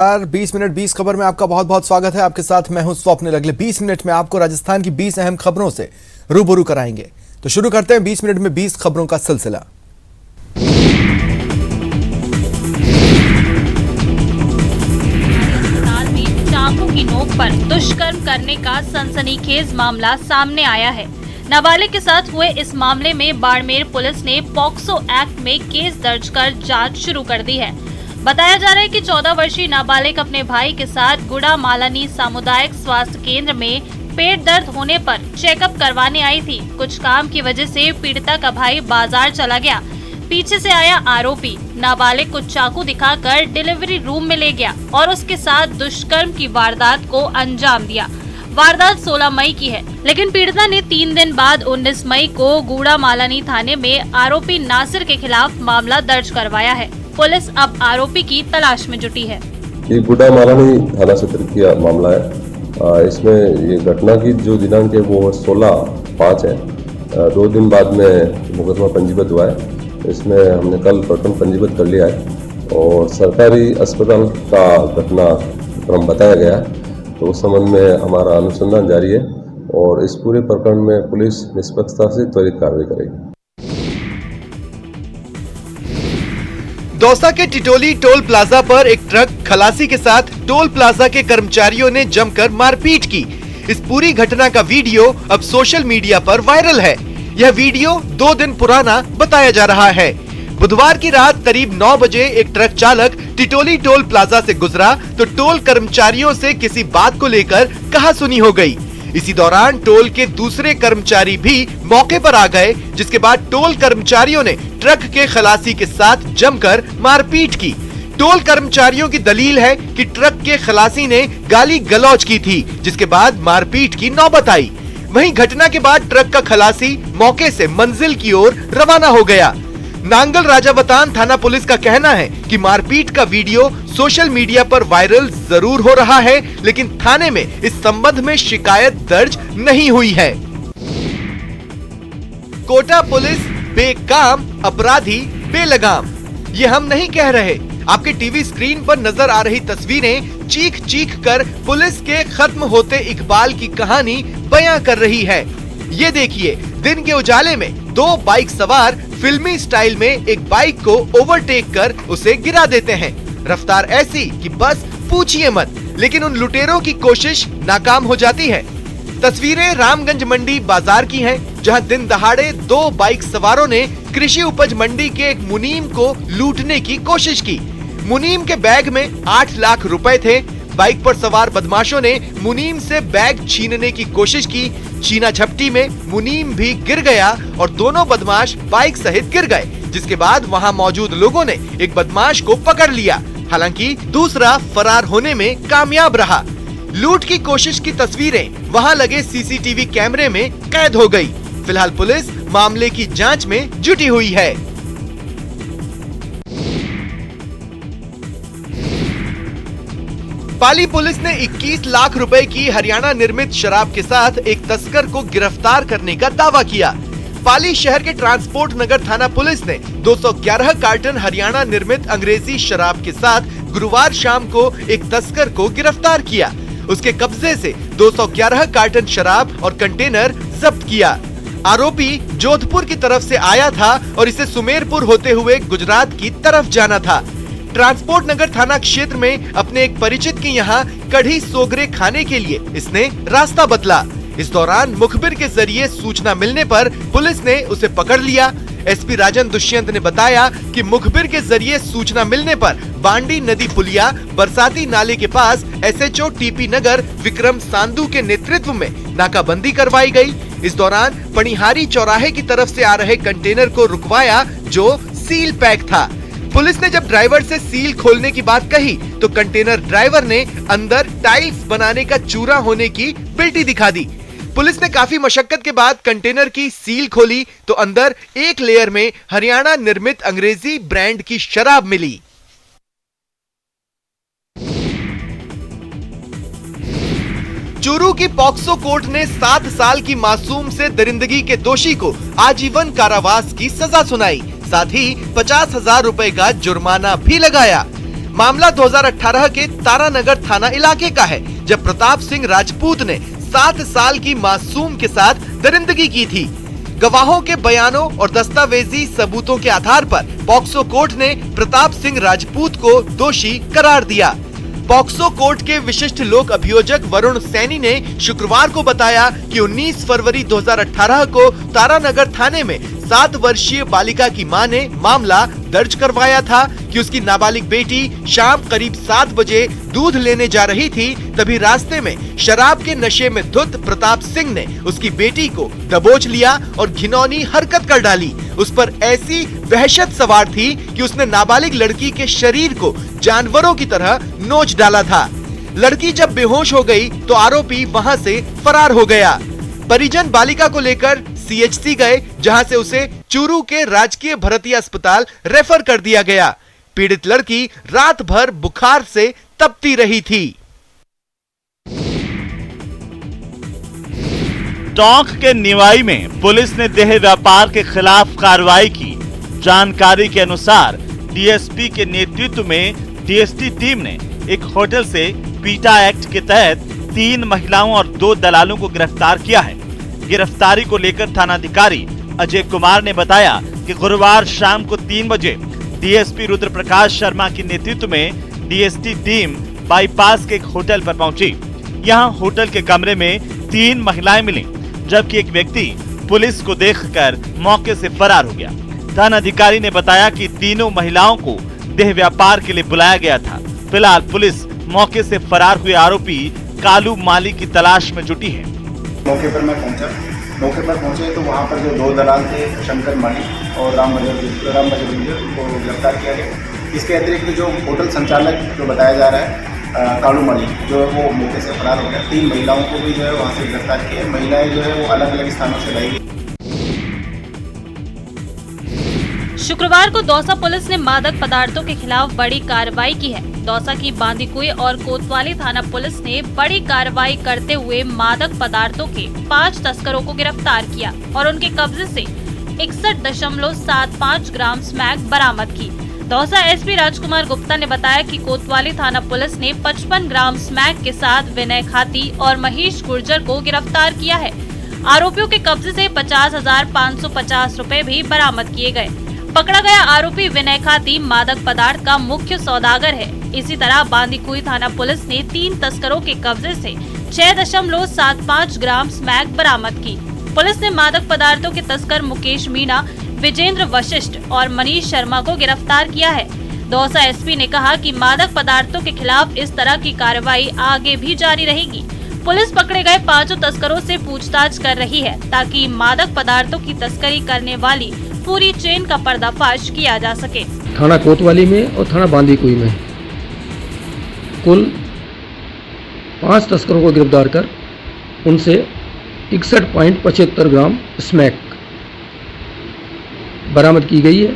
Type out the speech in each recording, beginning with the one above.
20 minute 20 खबर में आपका बहुत बहुत स्वागत है। आपके साथ मैं हूं स्वप्निल। अगले 20 मिनट में आपको राजस्थान की 20 अहम खबरों से रूबरू कराएंगे। तो शुरू करते हैं 20 मिनट में 20 खबरों का सिलसिला। अस्पताल में चाकू की नोक पर दुष्कर्म करने का सनसनीखेज मामला सामने आया है। नाबालिग के साथ हुए इस मामले में बाड़मेर पुलिस ने पॉक्सो एक्ट में केस दर्ज कर जांच शुरू कर दी है। बताया जा रहा है कि 14 वर्षीय नाबालिग अपने भाई के साथ गुड़ा मालानी सामुदायिक स्वास्थ्य केंद्र में पेट दर्द होने पर चेकअप करवाने आई थी। कुछ काम की वजह से पीड़िता का भाई बाजार चला गया। पीछे से आया आरोपी नाबालिग को चाकू दिखाकर डिलीवरी रूम में ले गया और उसके साथ दुष्कर्म की वारदात को अंजाम दिया। वारदात 16 मई की है, लेकिन पीड़िता ने 3 दिन बाद 19 मई को गुड़ा मालानी थाने में आरोपी नासिर के खिलाफ मामला दर्ज करवाया है। पुलिस अब आरोपी की तलाश में जुटी है। ये गुड़ा मालानी थाना क्षेत्र की मामला है। इसमें ये घटना की जो दिनांक है वो 16/5 है। 2 दिन बाद में मुकदमा पंजीबद्ध हुआ है। इसमें हमने कल प्रकरण पंजीबद्ध कर लिया है और सरकारी अस्पताल का घटनाक्रम बताया गया है। तो उस संबंध में हमारा अनुसंधान जारी है और इस पूरे प्रकरण में पुलिस निष्पक्षता से त्वरित कार्रवाई करेगी। दौसा के टिटोली टोल प्लाजा पर एक ट्रक खलासी के साथ टोल प्लाजा के कर्मचारियों ने जमकर मारपीट की। इस पूरी घटना का वीडियो अब सोशल मीडिया पर वायरल है। यह वीडियो 2 दिन पुराना बताया जा रहा है। बुधवार की रात करीब 9 बजे एक ट्रक चालक टिटोली टोल प्लाजा से गुजरा तो टोल कर्मचारियों से किसी बात को लेकर कहासुनी हो गई। इसी दौरान टोल के दूसरे कर्मचारी भी मौके पर आ गए, जिसके बाद टोल कर्मचारियों ने ट्रक के खलासी के साथ जमकर मारपीट की। टोल कर्मचारियों की दलील है कि ट्रक के खलासी ने गाली गलौज की थी, जिसके बाद मारपीट की नौबत आई। वहीं घटना के बाद ट्रक का खलासी मौके से मंजिल की ओर रवाना हो गया। नांगल राजावतान थाना पुलिस का कहना है कि मारपीट का वीडियो सोशल मीडिया पर वायरल जरूर हो रहा है, लेकिन थाने में इस संबंध में शिकायत दर्ज नहीं हुई है। कोटा पुलिस बेकाम, अपराधी बेलगाम। ये हम नहीं कह रहे। आपके टीवी स्क्रीन पर नजर आ रही तस्वीरें चीख चीख कर पुलिस के खत्म होते इकबाल की कहानी बयां कर रही है। ये देखिए, दिन के उजाले में 2 बाइक सवार फिल्मी स्टाइल में एक बाइक को ओवरटेक कर उसे गिरा देते हैं। रफ्तार ऐसी कि बस पूछिए मत, लेकिन उन लुटेरों की कोशिश नाकाम हो जाती है। तस्वीरें रामगंज मंडी बाजार की हैं, जहां दिन दहाड़े 2 बाइक सवारों ने कृषि उपज मंडी के एक मुनीम को लूटने की कोशिश की। मुनीम के बैग में 8 लाख रुपए थे। बाइक पर सवार बदमाशों ने मुनीम से बैग छीनने की कोशिश की। छीना झपटी में मुनीम भी गिर गया और दोनों बदमाश बाइक सहित गिर गए, जिसके बाद वहां मौजूद लोगों ने एक बदमाश को पकड़ लिया। हालांकि दूसरा फरार होने में कामयाब रहा। लूट की कोशिश की तस्वीरें वहां लगे सीसीटीवी कैमरे में कैद हो गई। फिलहाल पुलिस मामले की जांच में जुटी हुई है। पाली पुलिस ने 21 लाख रुपए की हरियाणा निर्मित शराब के साथ एक तस्कर को गिरफ्तार करने का दावा किया। पाली शहर के ट्रांसपोर्ट नगर थाना पुलिस ने 211 कार्टन हरियाणा निर्मित अंग्रेजी शराब के साथ गुरुवार शाम को एक तस्कर को गिरफ्तार किया। उसके कब्जे से 211 कार्टन शराब और कंटेनर जब्त किया। आरोपी जोधपुर की तरफ से आया था और इसे सुमेरपुर होते हुए गुजरात की तरफ जाना था। ट्रांसपोर्ट नगर थाना क्षेत्र में अपने एक परिचित के यहाँ कढ़ी सोगरे खाने के लिए इसने रास्ता बदला। इस दौरान मुखबिर के जरिए सूचना मिलने पर पुलिस ने उसे पकड़ लिया। एसपी राजन दुष्यंत ने बताया कि मुखबिर के जरिए सूचना मिलने पर बांडी नदी पुलिया बरसाती नाले के पास एसएचओ टीपी नगर विक्रम सांधु के नेतृत्व में नाकाबंदी करवाई गई। इस दौरान पणिहारी चौराहे की तरफ से आ रहे कंटेनर को रुकवाया, जो सील पैक था। पुलिस ने जब ड्राइवर से सील खोलने की बात कही तो कंटेनर ड्राइवर ने अंदर टाइल्स बनाने का चूरा होने की बिल्टी दिखा दी। पुलिस ने काफी मशक्कत के बाद कंटेनर की सील खोली तो अंदर एक लेयर में हरियाणा निर्मित अंग्रेजी ब्रांड की शराब मिली। चूरू की पॉक्सो कोर्ट ने 7 साल की मासूम से दरिंदगी के दोषी को आजीवन कारावास की सजा सुनाई। साथ ही 50,000 रुपए का जुर्माना भी लगाया। मामला 2018 के तारानगर थाना इलाके का है, जब प्रताप सिंह राजपूत ने 7 साल की मासूम के साथ दरिंदगी की थी। गवाहों के बयानों और दस्तावेजी सबूतों के आधार पर पॉक्सो कोर्ट ने प्रताप सिंह राजपूत को दोषी करार दिया। पॉक्सो कोर्ट के विशिष्ट लोक अभियोजक वरुण सैनी ने शुक्रवार को बताया कि 19 फरवरी 2018 को तारानगर थाने में 7 वर्षीय बालिका की मां ने मामला दर्ज करवाया था कि उसकी नाबालिग बेटी शाम करीब 7 बजे दूध लेने जा रही थी। तभी रास्ते में शराब के नशे में धुत प्रताप सिंह ने उसकी बेटी को दबोच लिया और घिनौनी हरकत कर डाली। उस पर ऐसी वहशत सवार थी कि उसने नाबालिग लड़की के शरीर को जानवरों की तरह नोच डाला था। लड़की जब बेहोश हो गई तो आरोपी वहां से फरार हो गया। परिजन बालिका को लेकर सीएचसी गए, जहां से उसे चूरू के राजकीय भरतिया अस्पताल रेफर कर दिया गया। पीड़ित लड़की रात भर बुखार से तपती रही थी। टोंक के निवाई में पुलिस ने देह व्यापार के खिलाफ कार्रवाई की। जानकारी के अनुसार डीएसपी के नेतृत्व में डीएसटी टीम ने एक होटल से पीटा एक्ट के तहत 3 महिलाओं और 2 दलालों को गिरफ्तार किया है। गिरफ्तारी को लेकर थानाधिकारी अजय कुमार ने बताया कि गुरुवार शाम को 3 बजे डीएसपी रुद्र प्रकाश शर्मा के नेतृत्व में डीएसटी टीम बाईपास के एक होटल पर पहुंची। यहां होटल के कमरे में 3 महिलाएं मिली, जबकि एक व्यक्ति पुलिस को देखकर मौके से फरार हो गया। थानाधिकारी ने बताया कि तीनों महिलाओं को देह व्यापार के लिए बुलाया गया था। फिलहाल पुलिस मौके से फरार हुए आरोपी कालू माली की तलाश में जुटी है। मौके पर पहुंचे तो वहाँ पर जो 2 दलाल थे, शंकर माली और राम बजरंगी, उनको गिरफ्तार किया गया। इसके अतिरिक्त जो होटल संचालक जो बताया जा रहा है कालू माली, जो है वो मौके से फरार हो गया। 3 महिलाओं को भी जो है वहाँ से गिरफ्तार किया। महिलाएं जो है वो अलग अलग स्थानों से लाई गई। शुक्रवार को दौसा पुलिस ने मादक पदार्थों के खिलाफ बड़ी कार्रवाई की है। दौसा की बांदीकुई और कोतवाली थाना पुलिस ने बड़ी कार्रवाई करते हुए मादक पदार्थों के 5 तस्करों को गिरफ्तार किया और उनके कब्जे से 61.75 ग्राम स्मैक बरामद की। दौसा एसपी राजकुमार गुप्ता ने बताया कि कोतवाली थाना पुलिस ने 55 ग्राम स्मैक के साथ विनय खाती और महेश गुर्जर को गिरफ्तार किया है। आरोपियों के कब्जे से 50,550 रुपए भी बरामद किए गए। पकड़ा गया आरोपी विनय खाती मादक पदार्थ का मुख्य सौदागर है। इसी तरह बांदीकुई थाना पुलिस ने 3 तस्करों के कब्जे से 6.75 ग्राम स्मैक बरामद की। पुलिस ने मादक पदार्थों के तस्कर मुकेश मीणा, विजेंद्र वशिष्ठ और मनीष शर्मा को गिरफ्तार किया है। दौसा एसपी ने कहा कि मादक पदार्थों के खिलाफ इस तरह की कार्रवाई आगे भी जारी रहेगी। पुलिस पकड़े गए 5 तस्करों से पूछताछ कर रही है ताकि मादक पदार्थों की तस्करी करने वाली पूरी चेन का पर्दाफाश किया जा सके। थाना कोतवाली में और थाना बांदीकुई में कुल 5 तस्करों को गिरफ्तार कर उनसे 61.75 ग्राम स्मैक बरामद की गई है।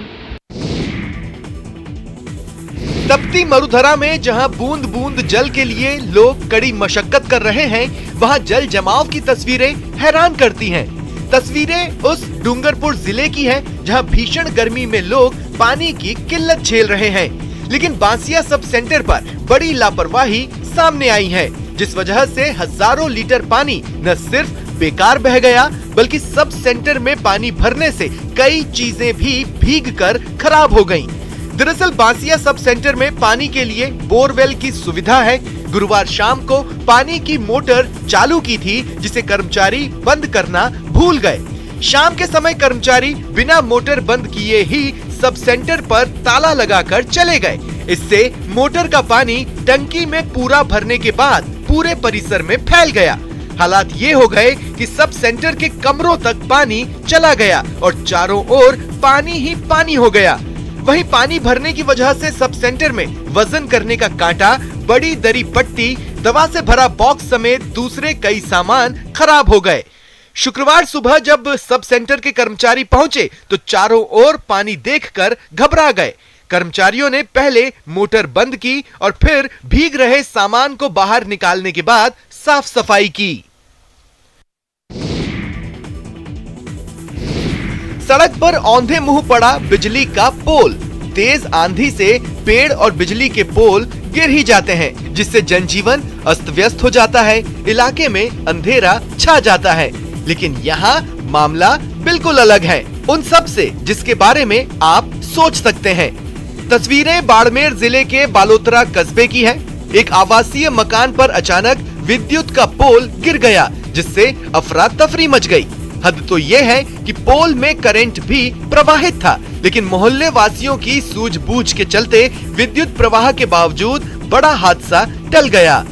तपती मरुधरा में जहां बूंद बूंद जल के लिए लोग कड़ी मशक्कत कर रहे हैं, वहां जल जमाव की तस्वीरें हैरान करती हैं। तस्वीरें उस डूंगरपुर जिले की हैं, जहां भीषण गर्मी में लोग पानी की किल्लत झेल रहे हैं। लेकिन बांसिया सब सेंटर पर बड़ी लापरवाही सामने आई है, जिस वजह से हजारों लीटर पानी न सिर्फ बेकार बह गया, बल्कि सब सेंटर में पानी भरने से कई चीजें भी भीगकर खराब हो गईं। दरअसल बांसिया सब सेंटर में पानी के लिए बोरवेल की सुविधा है। गुरुवार शाम को पानी की मोटर चालू की थी, जिसे कर्मचारी बंद करना भूल गए। शाम के समय कर्मचारी बिना मोटर बंद किए ही सब सेंटर पर ताला लगाकर चले गए। इससे मोटर का पानी टंकी में पूरा भरने के बाद पूरे परिसर में फैल गया। हालात ये हो गए कि सब सेंटर के कमरों तक पानी चला गया और चारों ओर पानी ही पानी हो गया। वहीं पानी भरने की वजह से सब सेंटर में वजन करने का कांटा, बड़ी दरी पट्टी, दवा से भरा बॉक्स समेत दूसरे कई सामान खराब हो गए। शुक्रवार सुबह जब सब सेंटर के कर्मचारी पहुंचे तो चारों ओर पानी देखकर घबरा गए। कर्मचारियों ने पहले मोटर बंद की और फिर भीग रहे सामान को बाहर निकालने के बाद साफ सफाई की। सड़क पर औंधे मुंह पड़ा बिजली का पोल। तेज आंधी से पेड़ और बिजली के पोल गिर ही जाते हैं, जिससे जनजीवन अस्त व्यस्त हो जाता है, इलाके में अंधेरा छा जाता है। लेकिन यहाँ मामला बिल्कुल अलग है उन सब से जिसके बारे में आप सोच सकते हैं। तस्वीरें बाड़मेर जिले के बालोतरा कस्बे की है। एक आवासीय मकान पर अचानक विद्युत का पोल गिर गया, जिससे अफरा तफरी मच गई। हद तो ये है कि पोल में करंट भी प्रवाहित था, लेकिन मोहल्ले वासियों की सूझबूझ के चलते विद्युत प्रवाह के बावजूद बड़ा हादसा टल गया।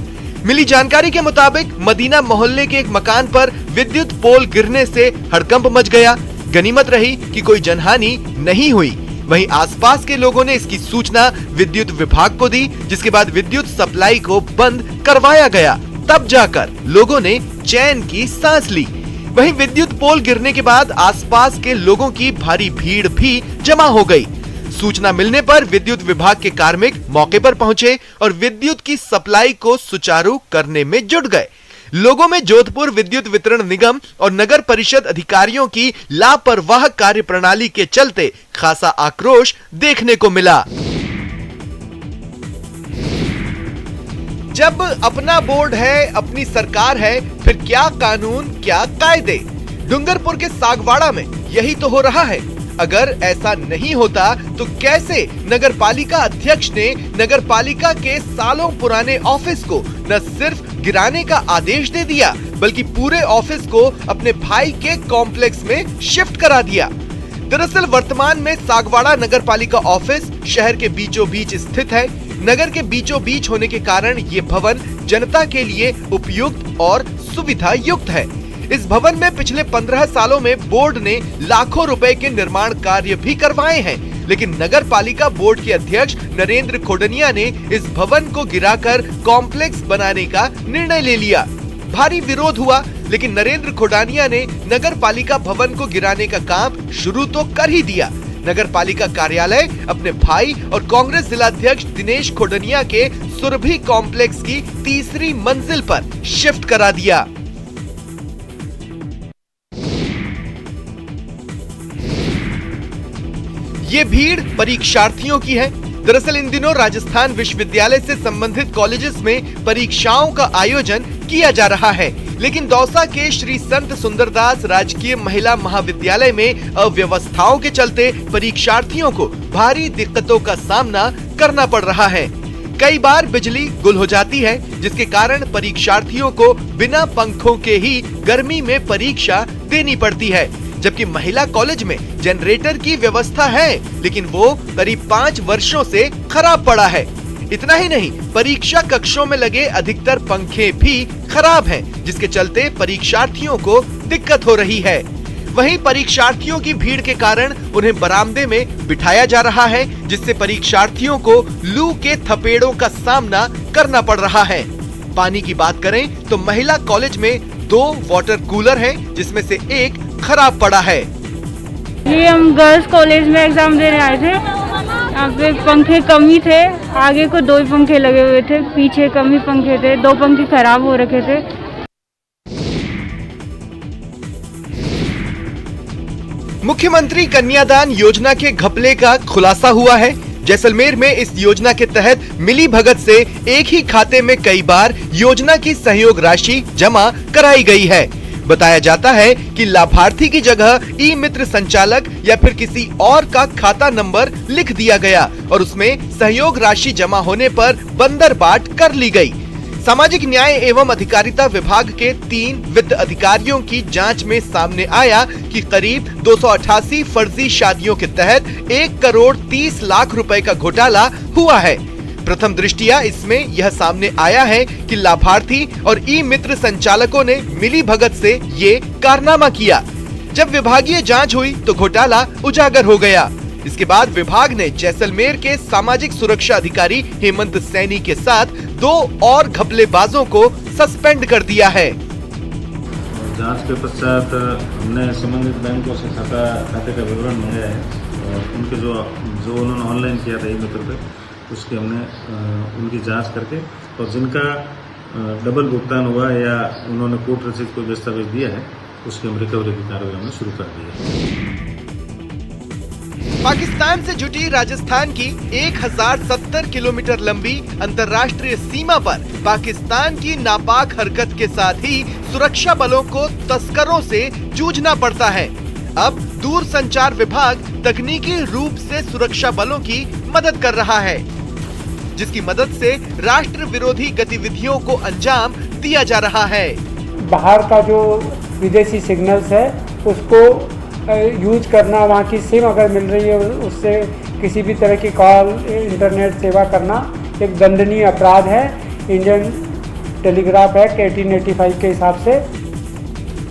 मिली जानकारी के मुताबिक मदीना मोहल्ले के एक मकान पर विद्युत पोल गिरने से हड़कंप मच गया। गनीमत रही कि कोई जनहानि नहीं हुई। वहीं आसपास के लोगों ने इसकी सूचना विद्युत विभाग को दी, जिसके बाद विद्युत सप्लाई को बंद करवाया गया। तब जाकर लोगों ने चैन की सांस ली। वहीं विद्युत पोल गिरने के बाद आसपास के लोगों की भारी भीड़ भी जमा हो गई। सूचना मिलने पर विद्युत विभाग के कार्मिक मौके पर पहुंचे और विद्युत की सप्लाई को सुचारू करने में जुट गए। लोगों में जोधपुर विद्युत वितरण निगम और नगर परिषद अधिकारियों की लापरवाह कार्यप्रणाली के चलते खासा आक्रोश देखने को मिला। जब अपना बोर्ड है, अपनी सरकार है, फिर क्या कानून, क्या कायदे। डूंगरपुर के सागवाड़ा में यही तो हो रहा है। अगर ऐसा नहीं होता तो कैसे नगर पालिका अध्यक्ष ने नगर पालिका के सालों पुराने ऑफिस को न सिर्फ गिराने का आदेश दे दिया, बल्कि पूरे ऑफिस को अपने भाई के कॉम्प्लेक्स में शिफ्ट करा दिया। दरअसल वर्तमान में सागवाड़ा नगर पालिका ऑफिस शहर के बीचों बीच स्थित है। नगर के बीचों बीच होने के कारण ये भवन जनता के लिए उपयुक्त और सुविधा युक्त है। इस भवन में पिछले 15 सालों में बोर्ड ने लाखों रुपए के निर्माण कार्य भी करवाए हैं, लेकिन नगर पालिका बोर्ड के अध्यक्ष नरेंद्र खोडनिया ने इस भवन को गिराकर कॉम्प्लेक्स बनाने का निर्णय ले लिया। भारी विरोध हुआ, लेकिन नरेंद्र खोडानिया ने नगर पालिका भवन को गिराने का काम शुरू तो कर ही दिया। नगर पालिका कार्यालय अपने भाई और कांग्रेस जिलाध्यक्ष दिनेश खोडनिया के सुरभि कॉम्प्लेक्स की 3री मंजिल पर शिफ्ट करा दिया। ये भीड़ परीक्षार्थियों की है। दरअसल इन दिनों राजस्थान विश्वविद्यालय से संबंधित कॉलेजेस में परीक्षाओं का आयोजन किया जा रहा है, लेकिन दौसा के श्री संत सुंदरदास राजकीय महिला महाविद्यालय में अव्यवस्थाओं के चलते परीक्षार्थियों को भारी दिक्कतों का सामना करना पड़ रहा है। कई बार बिजली गुल हो जाती है, जिसके कारण परीक्षार्थियों को बिना पंखों के ही गर्मी में परीक्षा देनी पड़ती है। जबकि महिला कॉलेज में जनरेटर की व्यवस्था है, लेकिन वो करीब 5 वर्षों से खराब पड़ा है। इतना ही नहीं, परीक्षा कक्षों में लगे अधिकतर पंखे भी खराब हैं, जिसके चलते परीक्षार्थियों को दिक्कत हो रही है। वहीं परीक्षार्थियों की भीड़ के कारण उन्हें बरामदे में बिठाया जा रहा है, जिससे परीक्षार्थियों को लू के थपेड़ों का सामना करना पड़ रहा है। पानी की बात करें तो महिला कॉलेज में 2 वाटर कूलर हैं, जिसमें से एक खराब पड़ा है। ये हम गर्ल्स कॉलेज में एग्जाम देने आए थे। यहाँ पे पंखे कम ही थे, आगे को 2 ही पंखे लगे हुए थे, पीछे कम ही पंखे थे, 2 पंखे खराब हो रखे थे। मुख्यमंत्री कन्यादान योजना के घपले का खुलासा हुआ है। जैसलमेर में इस योजना के तहत मिली भगत से एक ही खाते में कई बार योजना की सहयोग राशि जमा कराई गई है। बताया जाता है कि लाभार्थी की जगह ई मित्र संचालक या फिर किसी और का खाता नंबर लिख दिया गया और उसमें सहयोग राशि जमा होने पर बंदरबाट कर ली गई। सामाजिक न्याय एवं अधिकारिता विभाग के 3 वित्त अधिकारियों की जांच में सामने आया कि करीब 288 फर्जी शादियों के तहत 1 करोड़ 30 लाख रुपए का घोटाला हुआ है। प्रथम दृष्टिया इसमें यह सामने आया है कि लाभार्थी और ई मित्र संचालकों ने मिली भगत से ये कारनामा किया। जब विभागीय जांच हुई तो घोटाला उजागर हो गया। इसके बाद विभाग ने जैसलमेर के सामाजिक सुरक्षा अधिकारी हेमंत सैनी के साथ 2 और घपलेबाजों को सस्पेंड कर दिया है। जांच के पश्चात हमने संबंधित बैंकों से खाते का विवरण मंगाया है और उनके जो उन्होंने ऑनलाइन किया था ई मित्र पे, उसकी हमने उनकी जांच करके और जिनका डबल भुगतान हुआ या उन्होंने कोर्ट रसीद कोई दस्तावेज दिया है, उसकी हम रिकवरी की कार्रवाई हमने शुरू कर दी है। पाकिस्तान से जुटी राजस्थान की 1070 किलोमीटर लंबी अंतर्राष्ट्रीय सीमा पर पाकिस्तान की नापाक हरकत के साथ ही सुरक्षा बलों को तस्करों से जूझना पड़ता है। अब दूरसंचार विभाग तकनीकी रूप से सुरक्षा बलों की मदद कर रहा है, जिसकी मदद से राष्ट्र विरोधी गतिविधियों को अंजाम दिया जा रहा है। बाहर का जो विदेशी सिग्नल्स है उसको यूज करना, वहाँ की सिम अगर मिल रही है उससे किसी भी तरह की कॉल इंटरनेट सेवा करना एक दंडनीय अपराध है इंडियन टेलीग्राफ एक्ट 1885 के हिसाब से।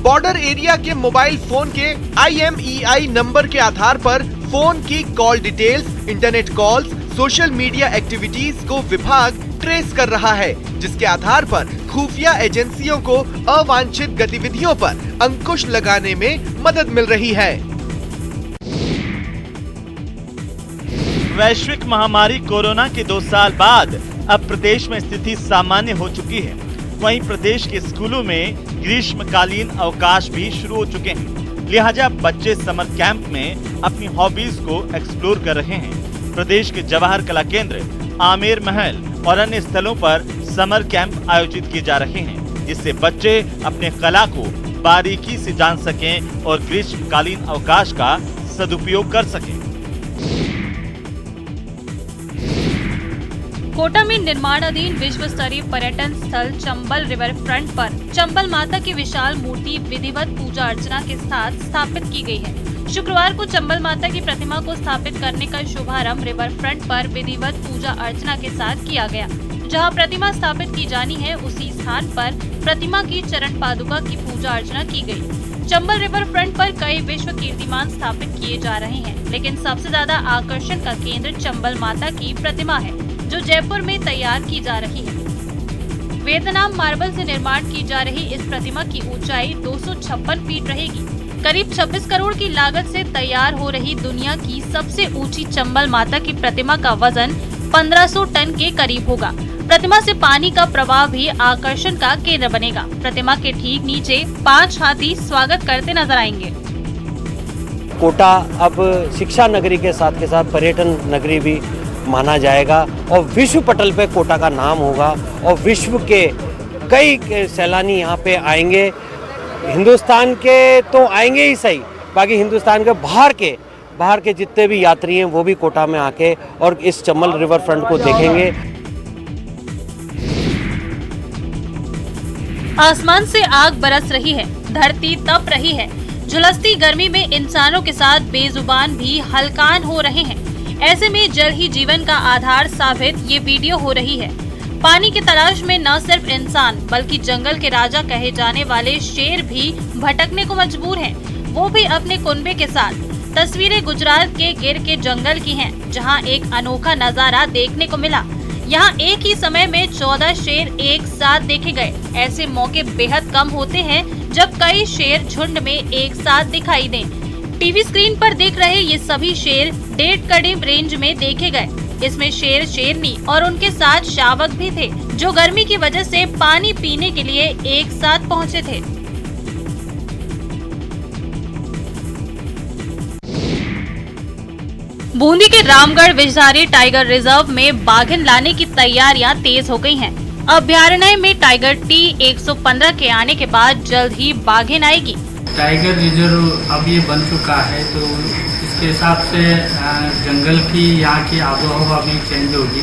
बॉर्डर एरिया के मोबाइल फोन के IMEI नंबर के आधार पर फोन की call details, internet calls, social media activities को विभाग ट्रेस कर रहा है, जिसके आधार पर खुफिया एजेंसियों को अवांछित गतिविधियों पर अंकुश लगाने में मदद मिल रही है। वैश्विक महामारी कोरोना के 2 साल बाद अब प्रदेश में स्थिति सामान्य हो चुकी है। वहीं प्रदेश के स्कूलों में ग्रीष्मकालीन अवकाश भी शुरू हो चुके हैं, लिहाजा बच्चे समर कैंप में अपनी हॉबीज को एक्सप्लोर कर रहे हैं। प्रदेश के जवाहर कला केंद्र, आमेर महल और अन्य स्थलों पर समर कैंप आयोजित किए जा रहे हैं, जिससे बच्चे अपने कला को बारीकी से जान सकें और ग्रीष्मकालीन अवकाश का सदुपयोग कर सकें। कोटा में निर्माणाधीन विश्व स्तरीय पर्यटन स्थल चंबल रिवर फ्रंट पर चंबल माता की विशाल मूर्ति विधिवत पूजा अर्चना के साथ स्थापित की गई है। शुक्रवार को चंबल माता की प्रतिमा को स्थापित करने का शुभारंभ रिवर फ्रंट पर विधिवत पूजा अर्चना के साथ किया गया। जहां प्रतिमा स्थापित की जानी है, उसी स्थान पर प्रतिमा की चरण पादुका की पूजा अर्चना की गई। चंबल रिवर फ्रंट पर कई विश्व कीर्तिमान स्थापित किए जा रहे हैं, लेकिन सबसे ज्यादा आकर्षण का केंद्र चंबल माता की प्रतिमा है, जो जयपुर में तैयार की जा रही है। वियतनाम मार्बल से निर्माण की जा रही इस प्रतिमा की ऊंचाई 256 फीट रहेगी। करीब 26 करोड़ की लागत से तैयार हो रही दुनिया की सबसे ऊंची चंबल माता की प्रतिमा का वजन 1500 टन के करीब होगा। प्रतिमा से पानी का प्रवाह भी आकर्षण का केंद्र बनेगा। प्रतिमा के ठीक नीचे 5 हाथी स्वागत करते नजर आएंगे। कोटा अब शिक्षा नगरी के साथ पर्यटन नगरी भी माना जाएगा और विश्व पटल पे कोटा का नाम होगा और विश्व के कई सैलानी यहाँ पे आएंगे। हिंदुस्तान के तो आएंगे ही सही, बाकी हिंदुस्तान के बाहर के जितने भी यात्री हैं वो भी कोटा में आके और इस चंबल रिवर फ्रंट को देखेंगे। आसमान से आग बरस रही है, धरती तप रही है। झुलसती गर्मी में इंसानों के साथ बेजुबान भी हलकान हो रहे हैं। ऐसे में जल ही जीवन का आधार साबित ये वीडियो हो रही है। पानी की तलाश में न सिर्फ इंसान बल्कि जंगल के राजा कहे जाने वाले शेर भी भटकने को मजबूर हैं, वो भी अपने कुनबे के साथ। तस्वीरें गुजरात के गिर के जंगल की हैं, जहां एक अनोखा नजारा देखने को मिला। यहां एक ही समय में 14 शेर एक साथ देखे गए। ऐसे मौके बेहद कम होते हैं जब कई शेर झुंड में एक साथ दिखाई दें। टीवी स्क्रीन पर देख रहे ये सभी शेर 1.5 कदम रेंज में देखे गए। इसमें शेर, शेरनी और उनके साथ शावक भी थे, जो गर्मी की वजह से पानी पीने के लिए एक साथ पहुंचे थे। बूंदी के रामगढ़ विषधारी टाइगर रिजर्व में बाघिन लाने की तैयारियां तेज हो गई हैं। अभ्यारण्य में टाइगर T115 के आने के बाद जल्द ही बाघिन आएगी। टाइगर रिजर्व अब ये बन चुका है, तो इसके हिसाब से जंगल की यहाँ की आबोहवा भी चेंज होगी।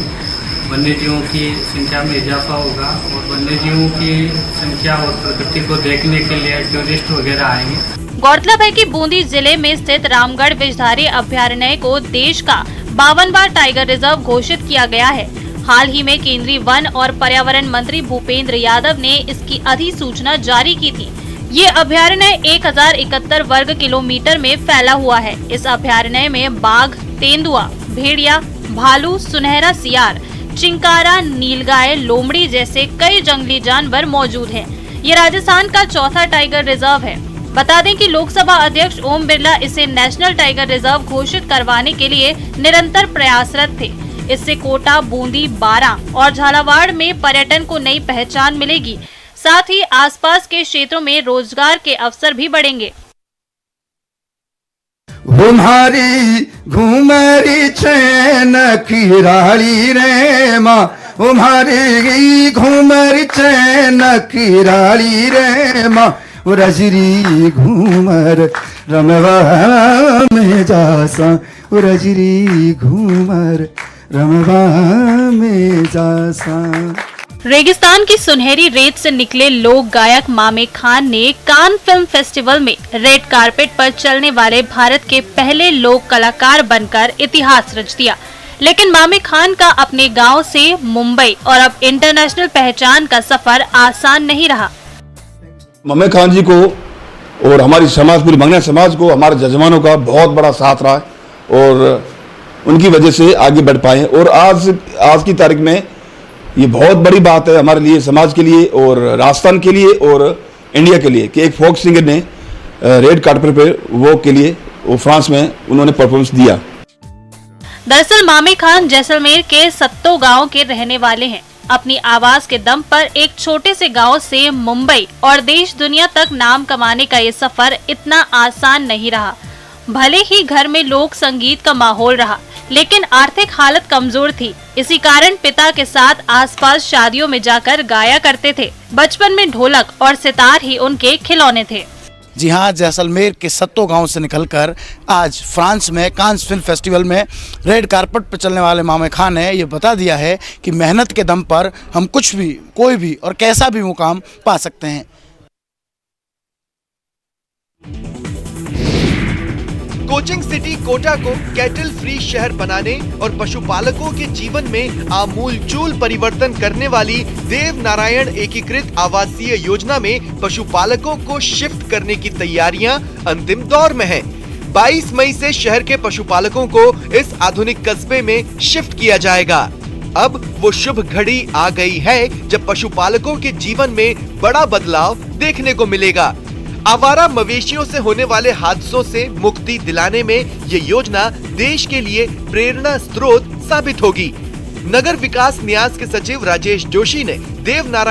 वन्यजीवों की संख्या में इजाफा होगा और वन्यजीवों की संख्या और प्रकृति को देखने के लिए टूरिस्ट वगैरह आएंगे। गौरतलब है कि बूंदी जिले में स्थित रामगढ़ विषधारी अभ्यारण्य को देश का 52वां टाइगर रिजर्व घोषित किया गया है। हाल ही में केंद्रीय वन और पर्यावरण मंत्री भूपेंद्र यादव ने इसकी अधिसूचना जारी की थी। ये अभ्यारण्य 1071 वर्ग किलोमीटर में फैला हुआ है। इस अभ्यारण्य में बाघ, तेंदुआ, भेड़िया, भालू, सुनहरा सियार, चिंकारा, नीलगाय, लोमड़ी जैसे कई जंगली जानवर मौजूद हैं। ये राजस्थान का चौथा टाइगर रिजर्व है। बता दें कि लोकसभा अध्यक्ष ओम बिरला इसे नेशनल टाइगर रिजर्व घोषित करवाने के लिए निरंतर प्रयासरत थे। इससे कोटा, बूंदी, बारां और झालावाड़ में पर्यटन को नई पहचान मिलेगी। साथ ही आसपास के क्षेत्रों में रोजगार के अवसर भी बढ़ेंगे। तुम्हारी घूमरी चैन की राली रे माँ, तुम्हारी घूमरी चैन की राली रे माँ, रजरी घूमर रमवा में जासा, रजरी घूमर रमवा में जासा। रेगिस्तान की सुनहरी रेत से निकले लोक गायक मामे खान ने कान फिल्म फेस्टिवल में रेड कारपेट पर चलने वाले भारत के पहले लोक कलाकार बनकर इतिहास रच दिया। लेकिन मामे खान का अपने गांव से मुंबई और अब इंटरनेशनल पहचान का सफर आसान नहीं रहा। मामे खान जी को और हमारी समाज, पूरी बंगला समाज को, हमारे जजमानों का बहुत बड़ा साथ रहा है और उनकी वजह से आगे बढ़ पाए। और आज की तारीख में ये बहुत बड़ी बात है हमारे लिए, समाज के लिए और राजस्थान के लिए और इंडिया के लिए कि एक फोक सिंगर ने रेड कार्पेट पे वो फ्रांस में उन्होंने परफॉर्मेंस दिया। दरअसल मामे खान जैसलमेर के सत्तो गांव के रहने वाले हैं। अपनी आवाज के दम पर एक छोटे से गांव से मुंबई और देश दुनिया तक नाम कमाने का ये सफर इतना आसान नहीं रहा। भले ही घर में लोक संगीत का माहौल रहा, लेकिन आर्थिक हालत कमजोर थी। इसी कारण पिता के साथ आसपास शादियों में जाकर गाया करते थे। बचपन में ढोलक और सितार ही उनके खिलौने थे। जी हाँ, जैसलमेर के सत्तो गांव से निकलकर आज फ्रांस में कांस फिल्म फेस्टिवल में रेड कारपेट पर चलने वाले मामे खान ने ये बता दिया है कि मेहनत के दम पर हम कुछ भी, कोई भी और कैसा भी मुकाम पा सकते हैं। कोचिंग सिटी कोटा को कैटल फ्री शहर बनाने और पशुपालकों के जीवन में आमूलचूल परिवर्तन करने वाली देव नारायण एकीकृत आवासीय योजना में पशुपालकों को शिफ्ट करने की तैयारियां अंतिम दौर में हैं। 22 मई से शहर के पशुपालकों को इस आधुनिक कस्बे में शिफ्ट किया जाएगा। अब वो शुभ घड़ी आ गई है जब पशुपालकों के जीवन में बड़ा बदलाव देखने को मिलेगा। आवारा मवेशियों से होने वाले हादसों से मुक्ति दिलाने में ये योजना देश के लिए प्रेरणा स्रोत साबित होगी। नगर विकास न्यास के सचिव राजेश जोशी ने देव नारायण